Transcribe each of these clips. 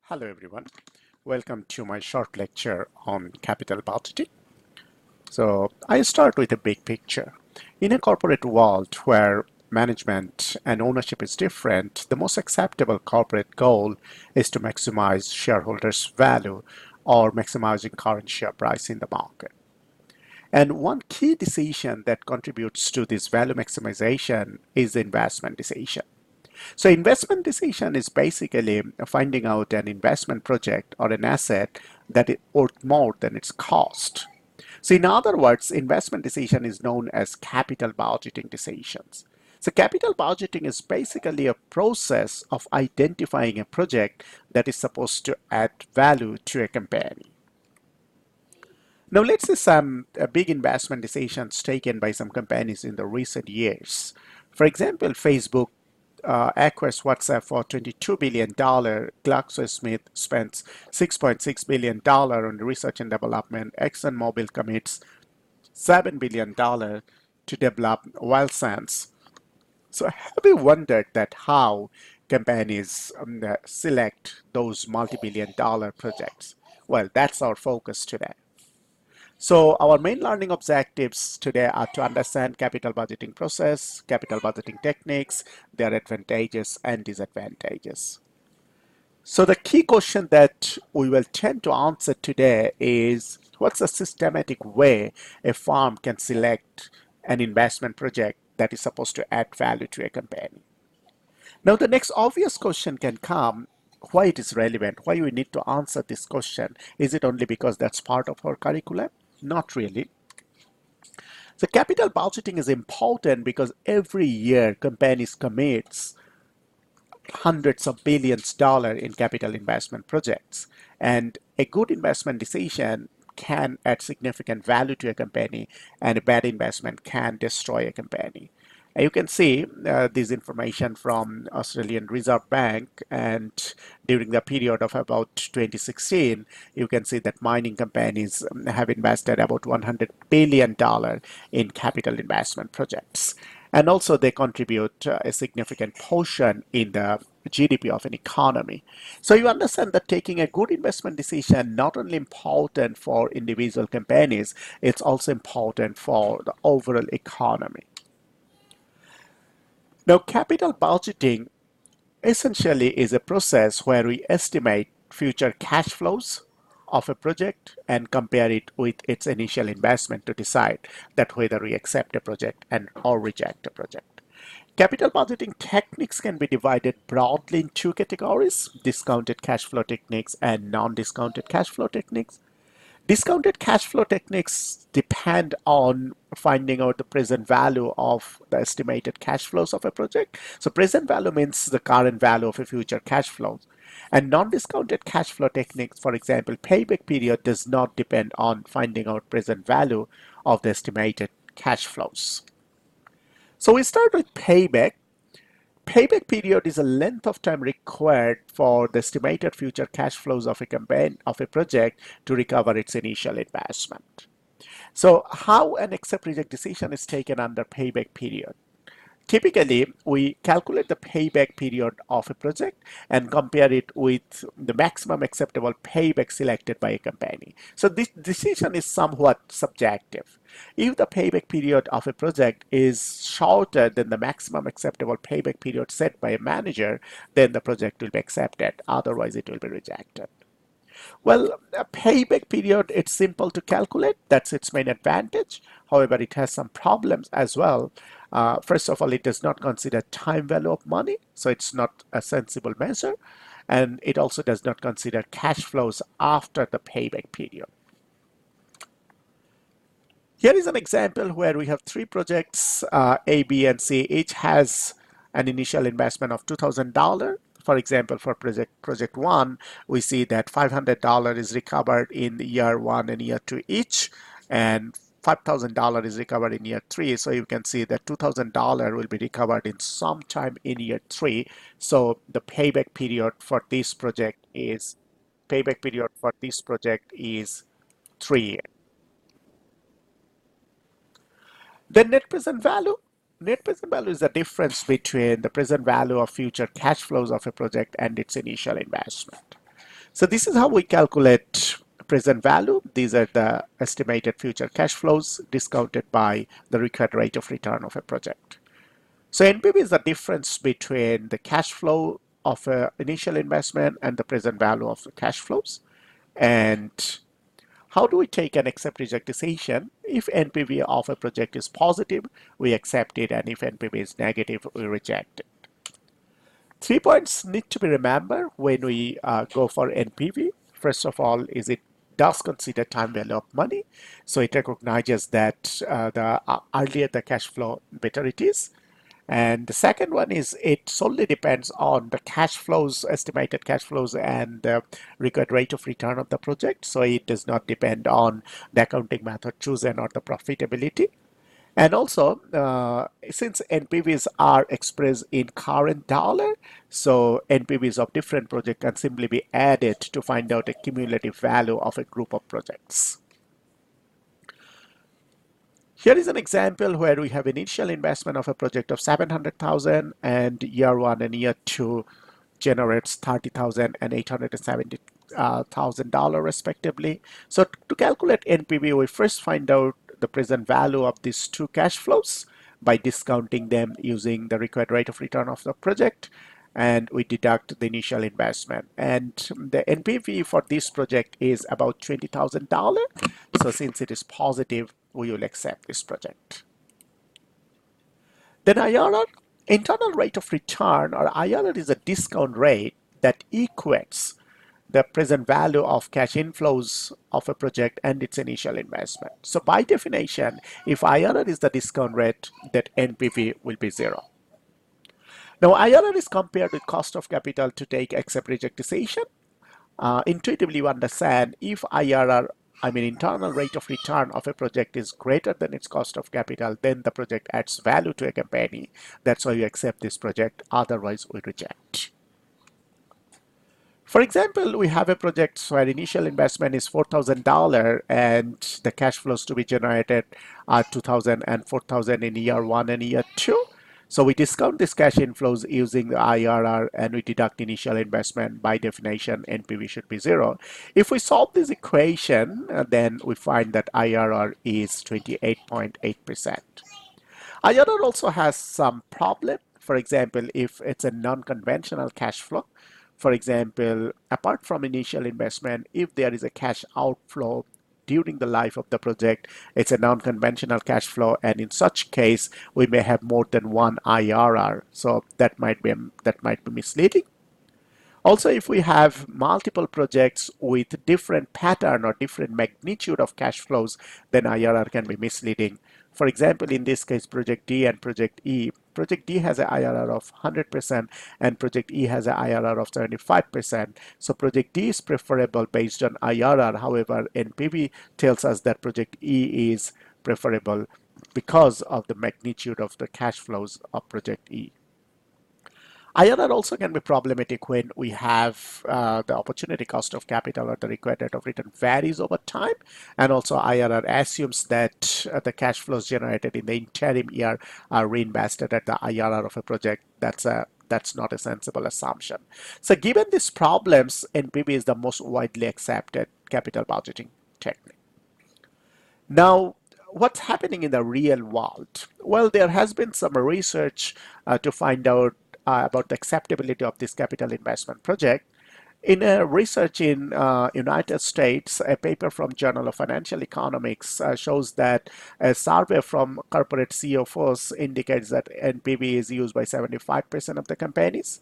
Hello everyone, welcome to my short lecture on capital budgeting. So I start with a big picture. In a corporate world where management and ownership is different, the most acceptable corporate goal is to maximize shareholders' value or maximizing current share price in the market. And one key decision that contributes to this value maximization is the investment decision. So investment decision is basically finding out an investment project or an asset that is worth more than its cost. So in other words, investment decision is known as capital budgeting decisions. So capital budgeting is basically a process of identifying a project that is supposed to add value to a company. Now let's see some big investment decisions taken by some companies in the recent years. For example, Facebook acquires WhatsApp for $22 billion. GlaxoSmith spends $6.6 billion on research and development. ExxonMobil commits $7 billion to develop oil sands. So have you wondered that how companies select those multi-billion dollar projects? Well, that's our focus today. So our main learning objectives today are to understand capital budgeting process, capital budgeting techniques, their advantages and disadvantages. So the key question that we will tend to answer today is what's a systematic way a firm can select an investment project that is supposed to add value to a company? Now the next obvious question can come, why it is relevant, why we need to answer this question. Is it only because that's part of our curriculum? Not really. So capital budgeting is important because every year companies commits hundreds of billions of dollars in capital investment projects. And a good investment decision can add significant value to a company, and a bad investment can destroy a company. You can see this information from Australian Reserve Bank, and during the period of about 2016, you can see that mining companies have invested about $100 billion in capital investment projects. And also they contribute a significant portion in the GDP of an economy. So you understand that taking a good investment decision not only important for individual companies, it's also important for the overall economy. Now, capital budgeting essentially is a process where we estimate future cash flows of a project and compare it with its initial investment to decide that whether we accept a project and or reject a project. Capital budgeting techniques can be divided broadly in two categories: discounted cash flow techniques and non-discounted cash flow techniques. Discounted cash flow techniques depend on finding out the present value of the estimated cash flows of a project. So present value means the current value of a future cash flows. And non-discounted cash flow techniques, for example, payback period, does not depend on finding out present value of the estimated cash flows. So we start with payback. Payback period is a length of time required for the estimated future cash flows of a campaign of a project to recover its initial investment. So how an accept reject decision is taken under payback period? Typically, we calculate the payback period of a project and compare it with the maximum acceptable payback selected by a company. So this decision is somewhat subjective. If the payback period of a project is shorter than the maximum acceptable payback period set by a manager, then the project will be accepted. Otherwise, it will be rejected. Well, a payback period, it's simple to calculate. That's its main advantage. However, it has some problems as well. First of all, it does not consider time value of money, so it's not a sensible measure. And it also does not consider cash flows after the payback period. Here is an example where we have three projects, A, B, and C. Each has an initial investment of $2,000. For example, for project 1, we see that $500 is recovered in year 1 and year 2 each, and $5,000 is recovered in year 3. So you can see that $2,000 will be recovered in some time in year 3. So the payback period for this project is 3 years. Then net present value. Net present value is the difference between the present value of future cash flows of a project and its initial investment. So this is how we calculate present value. These are the estimated future cash flows discounted by the required rate of return of a project. So NPV is the difference between the cash flow of an initial investment and the present value of the cash flows. And how do we take and accept reject decision? If NPV of a project is positive, we accept it, and if NPV is negative, we reject it. 3 points need to be remembered when we go for NPV. First of all, is it does consider time value of money. So it recognizes that the earlier the cash flow, better it is. And the second one is it solely depends on the cash flows, estimated cash flows, and the required rate of return of the project. So it does not depend on the accounting method chosen or the profitability. And also, since NPVs are expressed in current dollar, so NPVs of different projects can simply be added to find out a cumulative value of a group of projects. Here is an example where we have initial investment of a project of 700,000 and year one and year two generates 30,000 and $870,000 respectively. So to calculate NPV, we first find out the present value of these two cash flows by discounting them using the required rate of return of the project, and we deduct the initial investment. And the NPV for this project is about $20,000. So since it is positive, we will accept this project. Then IRR, internal rate of return, or IRR, is a discount rate that equates the present value of cash inflows of a project and its initial investment. So by definition, if IRR is the discount rate, that NPV will be zero. Now IRR is compared with cost of capital to take accept reject decision. Intuitively, you understand if IRR, I mean internal rate of return of a project, is greater than its cost of capital, then the project adds value to a company. That's why you accept this project, otherwise we reject. For example, we have a project where initial investment is $4,000 and the cash flows to be generated are $2,000 and $4,000 in year one and year two. So we discount this cash inflows using the IRR and we deduct initial investment. By definition, NPV should be zero. If we solve this equation, then we find that IRR is 28.8%. IRR also has some problem. For example, if it's a non-conventional cash flow, for example, apart from initial investment, if there is a cash outflow during the life of the project, it's a non-conventional cash flow, and in such case, we may have more than one IRR. So that might be misleading. Also, if we have multiple projects with different pattern or different magnitude of cash flows, then IRR can be misleading. For example, in this case, Project D and Project E. Project D has an IRR of 100% and Project E has an IRR of 75%. So Project D is preferable based on IRR. However, NPV tells us that Project E is preferable because of the magnitude of the cash flows of Project E. IRR also can be problematic when we have the opportunity cost of capital or the required rate of return varies over time, and also IRR assumes that the cash flows generated in the interim year are reinvested at the IRR of a project. That's not a sensible assumption. So given these problems, NPV is the most widely accepted capital budgeting technique. Now, what's happening in the real world? Well, there has been some research to find out about the acceptability of this capital investment project. In a research in United States, a paper from Journal of Financial Economics shows that a survey from corporate CFOs indicates that NPV is used by 75% of the companies.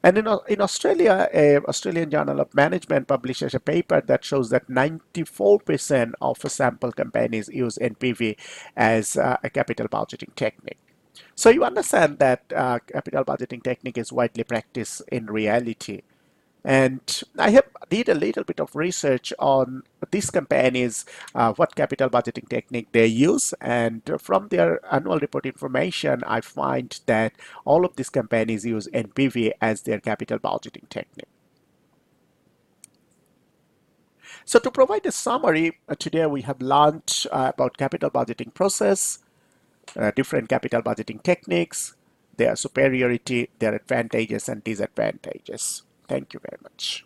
And in Australia, Australian Journal of Management publishes a paper that shows that 94% of sample companies use NPV as a capital budgeting technique. So you understand that capital budgeting technique is widely practiced in reality. And I have did a little bit of research on these companies, what capital budgeting technique they use. And from their annual report information, I find that all of these companies use NPV as their capital budgeting technique. So to provide a summary, today we have learned about capital budgeting process, different capital budgeting techniques, their superiority, their advantages and disadvantages. Thank you very much.